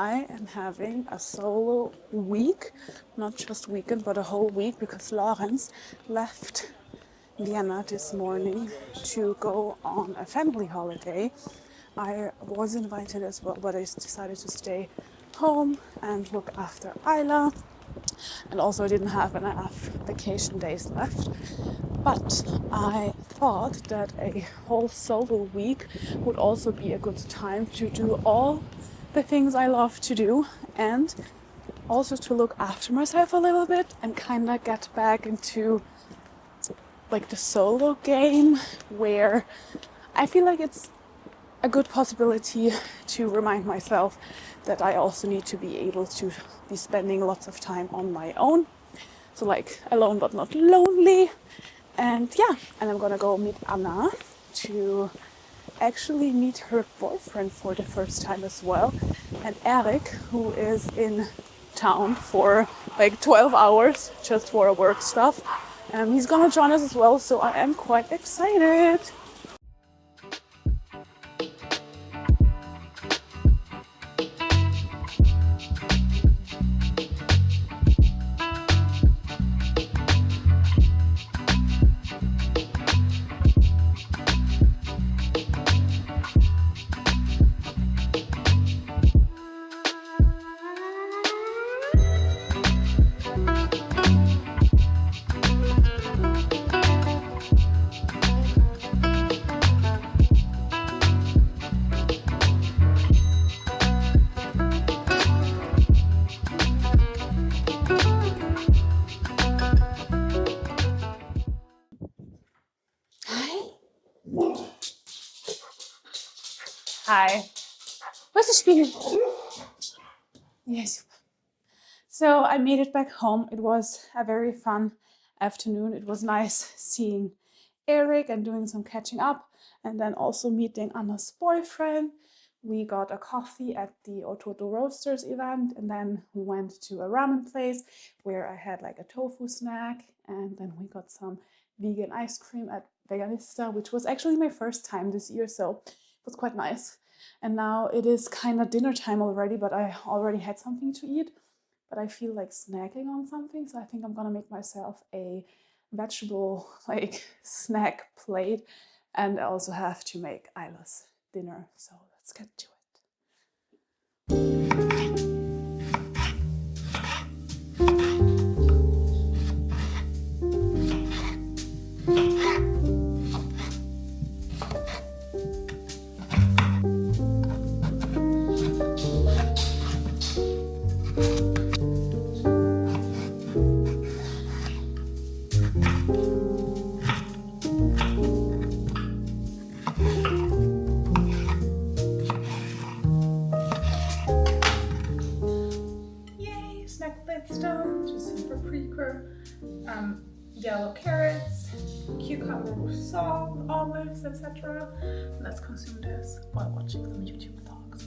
I am having a solo week, not just weekend, but a whole week, because Lawrence left Vienna this morning to go on a family holiday. I was invited as well, but I decided to stay home and look after Ayla. And also I didn't have enough vacation days left. But I thought that a whole solo week would also be a good time to do all the things I love to do, and also to look after myself a little bit and kind of get back into like the solo game, where I feel like it's a good possibility to remind myself that I also need to be able to be spending lots of time on my own. So like alone but not lonely. And yeah, and I'm gonna go meet Anna to actually meet her boyfriend for the first time as well. And Eric, who is in town for like 12 hours just for work stuff. He's gonna join us as well, so I am quite excited. Hi. Where's the Spiegel? Yes. So I made it back home. It was a very fun afternoon. It was nice seeing Eric and doing some catching up, and then also meeting Anna's boyfriend. We got a coffee at the Ototo Roasters event, and then we went to a ramen place where I had like a tofu snack, and then we got some vegan ice cream at Veganista, which was actually my first time this year, so it was quite nice. And now it is kind of dinner time already, but I already had something to eat. But I feel like snacking on something, so I think I'm gonna make myself a vegetable like snack plate, and I also have to make Ayla's dinner. So let's get to it. Yay, snack plate's done. Just some paprika, yellow carrots, cucumber with salt, olives, etc. Let's consume this while watching some YouTube vlogs.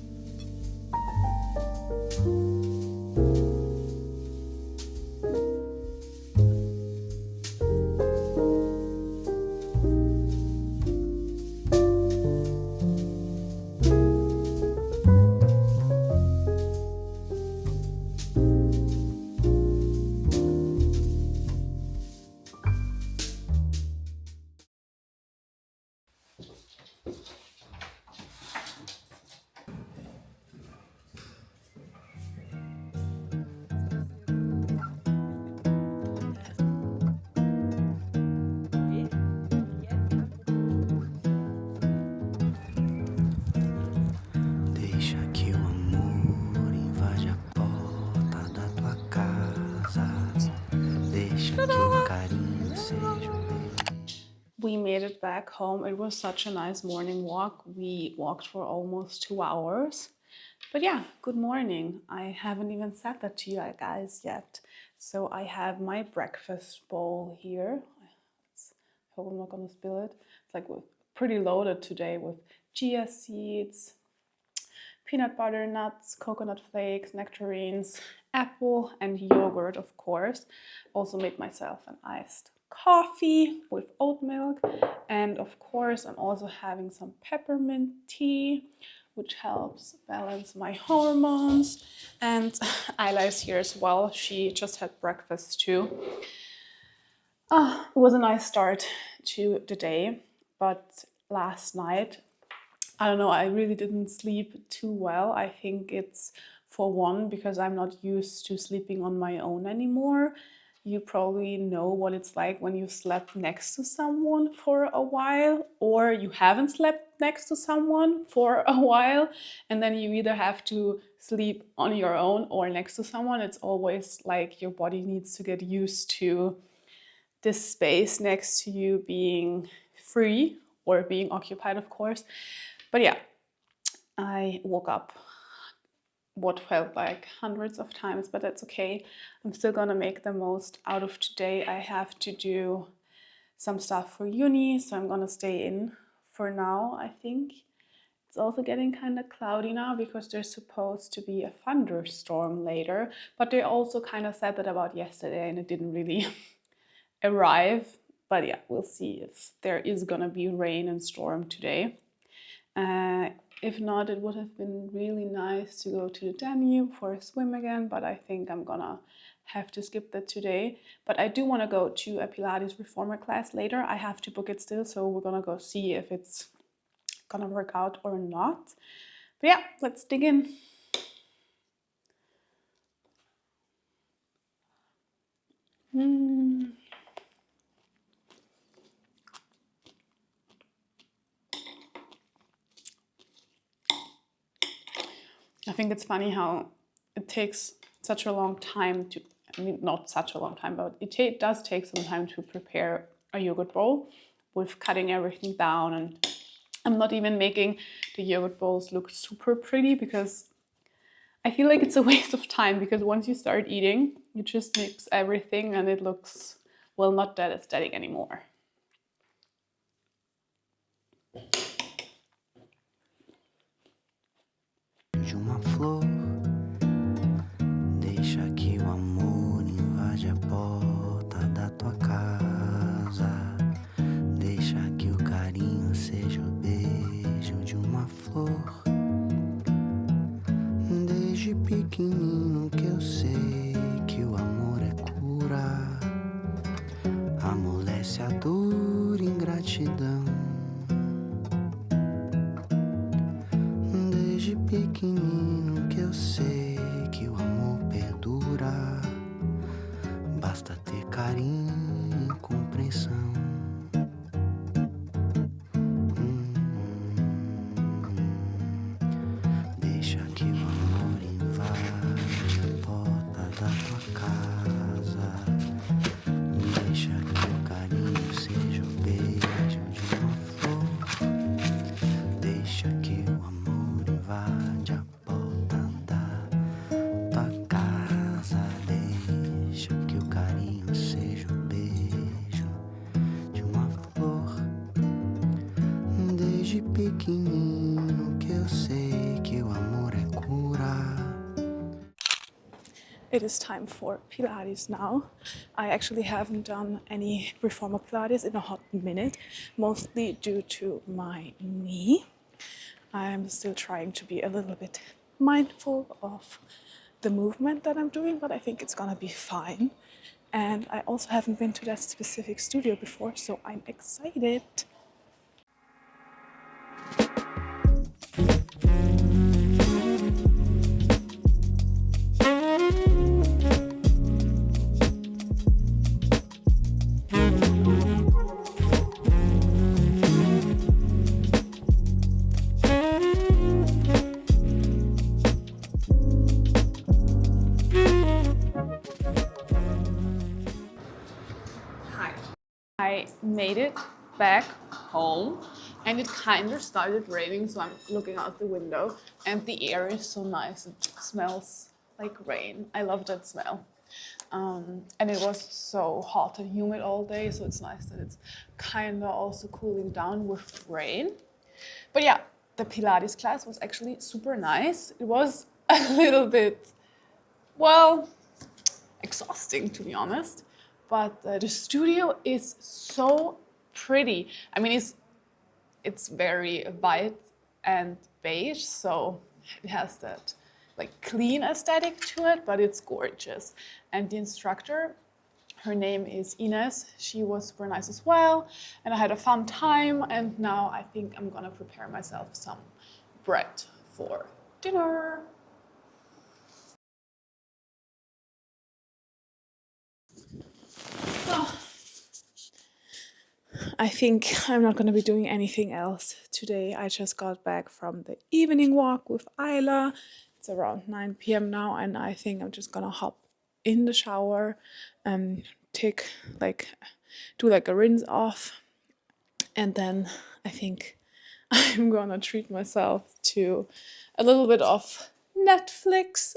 We made it back home. It was such a nice morning walk. We walked for almost 2 hours. But yeah, good morning. I haven't even said that to you guys yet. So I have my breakfast bowl here. I hope I'm not gonna spill it. It's like pretty loaded today with chia seeds, peanut butter, nuts, coconut flakes, nectarines, apple, and yogurt, of course. Also made myself an iced coffee with oat milk, and of course I'm also having some peppermint tea which helps balance my hormones. And Ayla is here as well. She just had breakfast too. It was a nice start to the day, but last night, I don't know, I really didn't sleep too well. I think it's for one because I'm not used to sleeping on my own anymore. You probably know what it's like when you slept next to someone for a while, or you haven't slept next to someone for a while, and then you either have to sleep on your own or next to someone. It's always like your body needs to get used to this space next to you being free or being occupied, of course. But yeah, I woke up what felt like hundreds of times, but that's okay. I'm still gonna make the most out of today. I have to do some stuff for uni, so I'm gonna stay in for now, I think. It's also getting kind of cloudy now because there's supposed to be a thunderstorm later, but they also kind of said that about yesterday and it didn't really arrive. But yeah, we'll see if there is gonna be rain and storm today. If not, it would have been really nice to go to the Danube for a swim again, but I think I'm gonna have to skip that today. But I do want to go to a Pilates reformer class later. I have to book it still, so we're gonna go see if it's gonna work out or not. But yeah, let's dig in. I think it's funny how it takes such a long time to, I mean, not such a long time, but it does take some time to prepare a yogurt bowl with cutting everything down. And I'm not even making the yogurt bowls look super pretty because I feel like it's a waste of time, because once you start eating, you just mix everything and it looks, well, not that aesthetic anymore. De uma flor, deixa que o amor invade a porta da tua casa. Deixa que o carinho seja o beijo de uma flor. Desde pequenino que eu sei que o amor é cura, amolece a dor, ingratidão. Desde pequenino que eu sei que o amor perdura, basta ter carinho e compreensão. Deixa que o amor invade a porta da tua casa. Deixa que o carinho seja o beijo de uma flor. Deixa que o amor invade a porta da tua casa. Deixa que o carinho seja o beijo de uma flor. Desde pequenino que eu sei que o amor é cura. It is time for Pilates now. I actually haven't done any reformer Pilates in a hot minute, mostly due to my knee. I'm still trying to be a little bit mindful of the movement that I'm doing, but I think it's gonna be fine. And I also haven't been to that specific studio before, so I'm excited. I made it back home and it kind of started raining, so I'm looking out the window and the air is so nice. It smells like rain. I love that smell. And it was so hot and humid all day, so it's nice that it's kind of also cooling down with rain. But yeah, the Pilates class was actually super nice. It was a little bit, well, exhausting, to be honest. But the studio is so pretty. I mean, it's very white and beige, so it has that like clean aesthetic to it, but it's gorgeous. And the instructor, her name is Ines. She was super nice as well, and I had a fun time. And now I think I'm gonna prepare myself some bread for dinner. Oh, I think I'm not gonna be doing anything else today. I just got back from the evening walk with Ayla. It's around 9 p.m. now, and I think I'm just gonna hop in the shower and take like do like a rinse off, and then I think I'm gonna treat myself to a little bit of Netflix.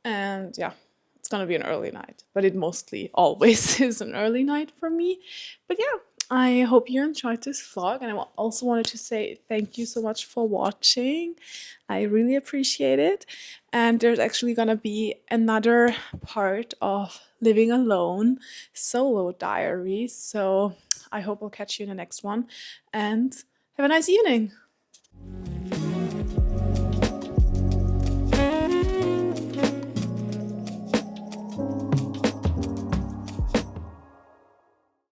And yeah, it's gonna be an early night, but it mostly always is an early night for me. But yeah, I hope you enjoyed this vlog, and I also wanted to say thank you so much for watching. I really appreciate it. And there's actually gonna be another part of living alone solo diaries. So I hope I'll catch you in the next one, and have a nice evening.